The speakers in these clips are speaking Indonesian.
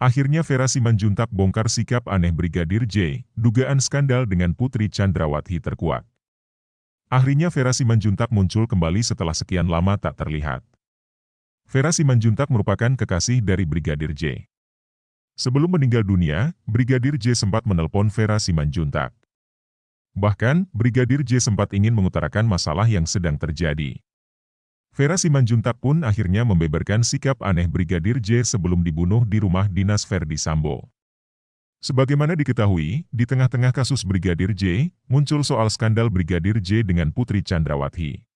Akhirnya Vera Simanjuntak bongkar sikap aneh Brigadir J, dugaan skandal dengan Putri Chandrawati terkuak. Akhirnya Vera Simanjuntak muncul kembali setelah sekian lama tak terlihat. Vera Simanjuntak merupakan kekasih dari Brigadir J. Sebelum meninggal dunia, Brigadir J sempat menelpon Vera Simanjuntak. Bahkan, Brigadir J sempat ingin mengutarakan masalah yang sedang terjadi. Vera Simanjuntak pun akhirnya membeberkan sikap aneh Brigadir J sebelum dibunuh di rumah dinas Verdi Sambo. Sebagaimana diketahui, di tengah-tengah kasus Brigadir J, muncul soal skandal Brigadir J dengan Putri Chandrawati.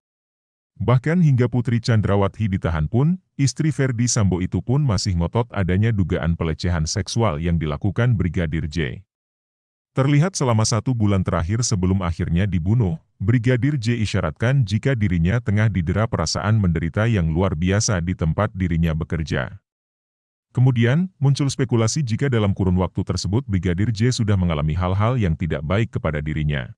Bahkan hingga Putri Chandrawati ditahan pun, istri Verdi Sambo itu pun masih ngotot adanya dugaan pelecehan seksual yang dilakukan Brigadir J. Terlihat selama 1 bulan terakhir sebelum akhirnya dibunuh, Brigadir J isyaratkan jika dirinya tengah didera perasaan menderita yang luar biasa di tempat dirinya bekerja. Kemudian, muncul spekulasi jika dalam kurun waktu tersebut Brigadir J sudah mengalami hal-hal yang tidak baik kepada dirinya.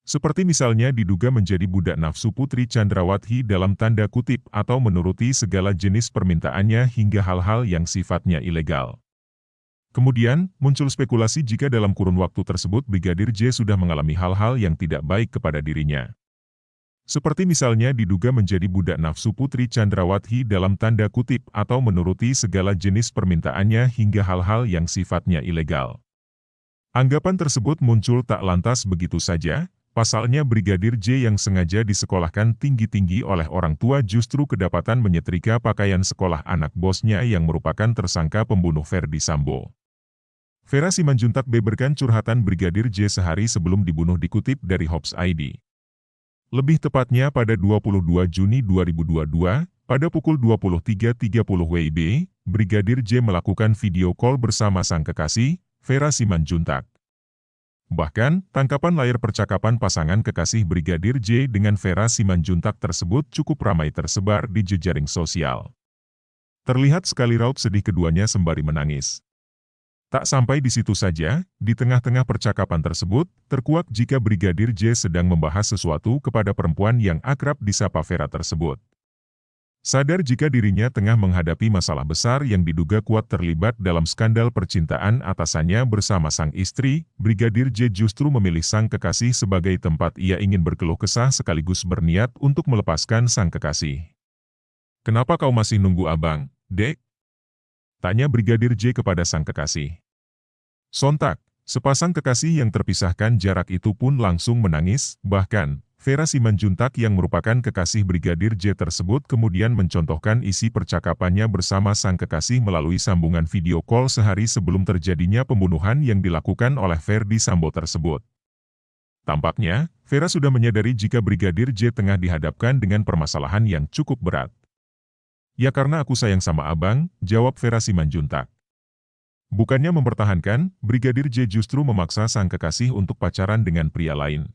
Seperti misalnya diduga menjadi budak nafsu Putri Chandrawati dalam tanda kutip atau menuruti segala jenis permintaannya hingga hal-hal yang sifatnya ilegal. Kemudian, muncul spekulasi jika dalam kurun waktu tersebut Brigadir J sudah mengalami hal-hal yang tidak baik kepada dirinya. Seperti misalnya diduga menjadi budak nafsu Putri Chandrawati dalam tanda kutip atau menuruti segala jenis permintaannya hingga hal-hal yang sifatnya ilegal. Anggapan tersebut muncul tak lantas begitu saja, pasalnya Brigadir J yang sengaja disekolahkan tinggi-tinggi oleh orang tua justru kedapatan menyetrika pakaian sekolah anak bosnya yang merupakan tersangka pembunuh Verdi Sambo. Vera Simanjuntak beberkan curhatan Brigadir J sehari sebelum dibunuh dikutip dari Hops ID. Lebih tepatnya pada 22 Juni 2022, pada pukul 23.30 WIB, Brigadir J melakukan video call bersama sang kekasih, Vera Simanjuntak. Bahkan, tangkapan layar percakapan pasangan kekasih Brigadir J dengan Vera Simanjuntak tersebut cukup ramai tersebar di jejaring sosial. Terlihat sekali raut sedih keduanya sembari menangis. Tak sampai di situ saja, di tengah-tengah percakapan tersebut, terkuak jika Brigadir J sedang membahas sesuatu kepada perempuan yang akrab disapa Vera tersebut. Sadar jika dirinya tengah menghadapi masalah besar yang diduga kuat terlibat dalam skandal percintaan atasannya bersama sang istri, Brigadir J justru memilih sang kekasih sebagai tempat ia ingin berkeluh kesah sekaligus berniat untuk melepaskan sang kekasih. "Kenapa kau masih nunggu abang, Dek?" tanya Brigadir J kepada sang kekasih. Sontak, sepasang kekasih yang terpisahkan jarak itu pun langsung menangis, bahkan, Vera Simanjuntak yang merupakan kekasih Brigadir J tersebut kemudian mencontohkan isi percakapannya bersama sang kekasih melalui sambungan video call sehari sebelum terjadinya pembunuhan yang dilakukan oleh Verdi Sambo tersebut. Tampaknya, Vera sudah menyadari jika Brigadir J tengah dihadapkan dengan permasalahan yang cukup berat. "Ya karena aku sayang sama abang," jawab Vera Simanjuntak. Bukannya mempertahankan, Brigadir J justru memaksa sang kekasih untuk pacaran dengan pria lain.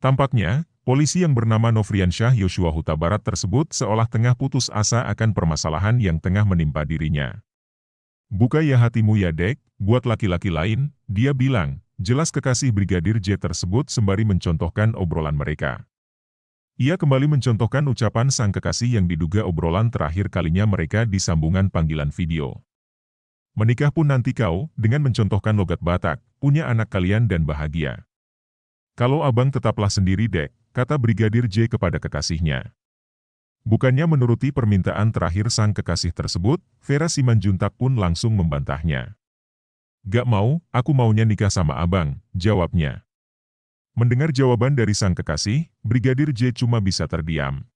Tampaknya, polisi yang bernama Nofriansyah Yosua Huta Barat tersebut seolah tengah putus asa akan permasalahan yang tengah menimpa dirinya. "Buka ya hatimu ya Dek, buat laki-laki lain," dia bilang, jelas kekasih Brigadir J tersebut sembari mencontohkan obrolan mereka. Ia kembali mencontohkan ucapan sang kekasih yang diduga obrolan terakhir kalinya mereka di sambungan panggilan video. "Menikah pun nanti kau," dengan mencontohkan logat Batak, "punya anak kalian dan bahagia. Kalau abang tetaplah sendiri Dek," kata Brigadir J kepada kekasihnya. Bukannya menuruti permintaan terakhir sang kekasih tersebut, Vera Simanjuntak pun langsung membantahnya. "Gak mau, aku maunya nikah sama abang," jawabnya. Mendengar jawaban dari sang kekasih, Brigadir J cuma bisa terdiam.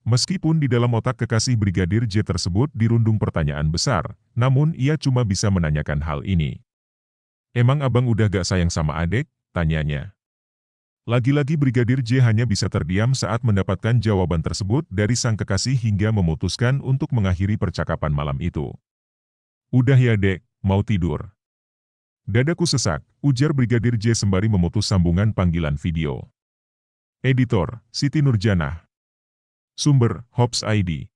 Meskipun di dalam otak kekasih Brigadir J tersebut dirundung pertanyaan besar, namun ia cuma bisa menanyakan hal ini. "Emang abang udah gak sayang sama adek?" tanyanya. Lagi-lagi Brigadir J hanya bisa terdiam saat mendapatkan jawaban tersebut dari sang kekasih hingga memutuskan untuk mengakhiri percakapan malam itu. "Udah ya Dek, mau tidur." "Dadaku sesak," ujar Brigadir J sembari memutus sambungan panggilan video. Editor, Siti Nurjanah. Sumber, Hops ID.